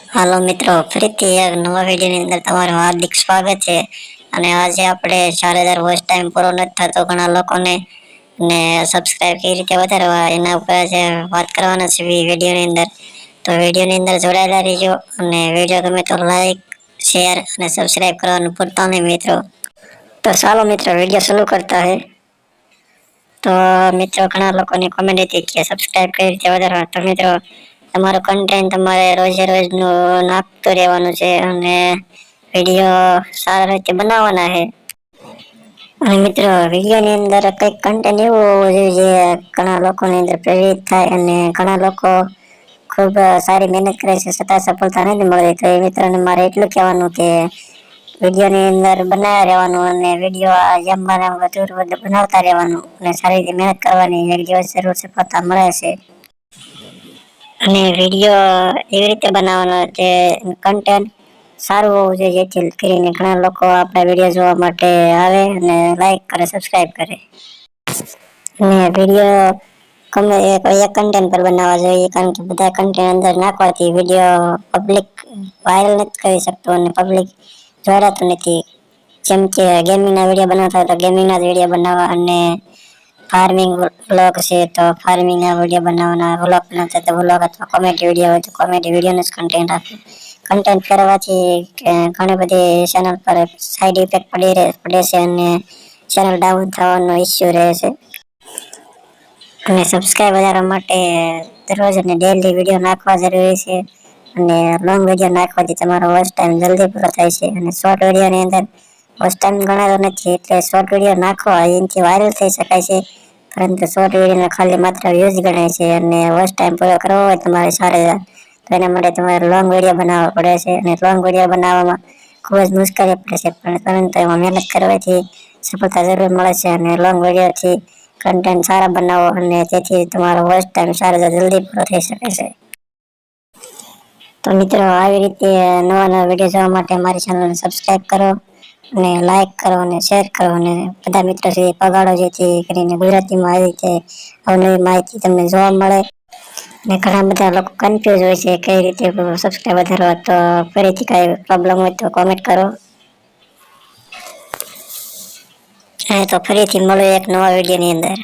હાલો મિત્રો, ફરીથી એક નવા વિડીયોની અંદર તમારું હાર્દિક સ્વાગત છે. અને આજે આપણે 4000 વોચ ટાઈમ પૂરો નથી થતો ઘણા લોકોને, ને સબસ્ક્રાઇબ કેવી રીતે વધારવા એના ઉપર આજે વાત કરવાના છે વિડીયોની અંદર. તો વિડીયોની અંદર જોડાયેલા રહીજો અને વિડીયો ગમે તો લાઈક, શેર અને સબસ્ક્રાઇબ કરવાનું ભૂલતા નહીં મિત્રો. તો ચાલો મિત્રો વિડીયો શરૂ કરતા હે. તો મિત્રો ઘણા લોકોની કોમેન્ટ હતી કે સબસ્ક્રાઇબ કઈ રીતે વધારવા. તો મિત્રો તમારું કન્ટેન્ટ તમારે રોજે રોજનું નાખતું રહેવાનું છે અને વિડીયો સારી રીતે બનાવવાના છે. અને મિત્રો વિડીયોની અંદર કંઈક કન્ટેન્ટ એવું હોવું જોઈએ જે ઘણા લોકોની અંદર પ્રેરિત થાય અને ઘણા લોકો ખૂબ સારી મહેનત કરે છે છતાં સફળતા નથી મળતી. તો એ મિત્રોને મારે એટલું કહેવાનું કે વિડીયોની અંદર બનાવ્યા રહેવાનું અને વિડીયો જેમ બને વધુ બનાવતા રહેવાનું અને સારી રીતે મહેનત કરવાની. એક દિવસ જરૂર સફળતા મળે છે. અને વિડીયો એવી રીતે બનાવવાનો કે કન્ટેન્ટ સારું હોવું જોઈએ જેથી કરીને ઘણા લોકો આપણા વિડીયો જોવા માટે આવે અને લાઈક કરે, સબસ્ક્રાઇબ કરે. અને વિડીયો ગમે એક કન્ટેન્ટ પર બનાવવા જોઈએ, કારણ કે બધા કન્ટેન્ટ અંદર નાખવાથી વિડીયો પબ્લિક વાયરલ નથી કરી શકતો અને પબ્લિક જોડાતું નથી. જેમ કે ગેમિંગના વિડીયો બનાવતા હોય તો ગેમિંગના જ વિડીયો બનાવવા, અને ફાર્મિંગ વ્લોગ છે તો ફાર્મિંગના વિડીયો બનાવવાના, વ્લોગ બનાવતા તો વ્લોગ અથવા કોમેડી વિડીયો હોય તો કોમેડી વિડીયોનું જ કન્ટેન્ટ રાખવું. કન્ટેન્ટ કરવાથી ઘણી બધી ચેનલ પર સાઈડ ઇફેક્ટ પડે છે અને ચેનલ ડાઉન થવાનો ઇસ્યુ રહે છે. અને સબસ્ક્રાઇબ વધારવા માટે દરરોજ અને ડેઈલી વિડીયો નાખવા જરૂરી છે. અને લોંગ વિડીયો નાખવાથી તમારો વોચ ટાઈમ જલ્દી પૂરો થાય છે. અને શોર્ટ વિડીયોની અંદર વોચ ટાઈમ ગણાતો નથી, એટલે શોર્ટ વિડીયો નાખવા એનાથી વાયરલ થઈ શકાય છે. પરંતુ શોર્ટ વિડીયોને ખાલી માત્ર વ્યૂઝ ગણાય છે. અને વોચ ટાઈમ પૂરો કરવો હોય તમારે 4000, તો એના માટે તમારે લોંગ વિડીયો બનાવવા પડે છે. અને લોંગ વિડીયો બનાવવામાં ખૂબ જ મુશ્કેલી પડે છે, પરંતુ એમાં મહેનત કરવાથી સફળતા જરૂર મળે છે. અને લોંગ વિડીયોથી કન્ટેન્ટ સારા બનાવો અને તેથી તમારો વોચ ટાઈમ 4000 જલ્દી પૂરો થઈ શકે છે. તો મિત્રો આવી રીતે નવા નવા વિડીયો જોવા માટે મારી ચેનલને સબસ્ક્રાઇબ કરો અને લાઈક કરો અને શેર કરો અને બધા મિત્રો સુધી પગાડો, જેથી કરીને ગુજરાતીમાં આવી રીતે અવનવી માહિતી તમને જોવા મળે. ને ઘણા બધા લોકો કન્ફ્યુઝ હોય છે કઈ રીતે સબસ્ક્રાઇબ વધારવા. તો ફરીથી કઈ પ્રોબ્લેમ હોય તો કોમેન્ટ કરો. તો ફરીથી મળો એક નવા વિડીયોની અંદર.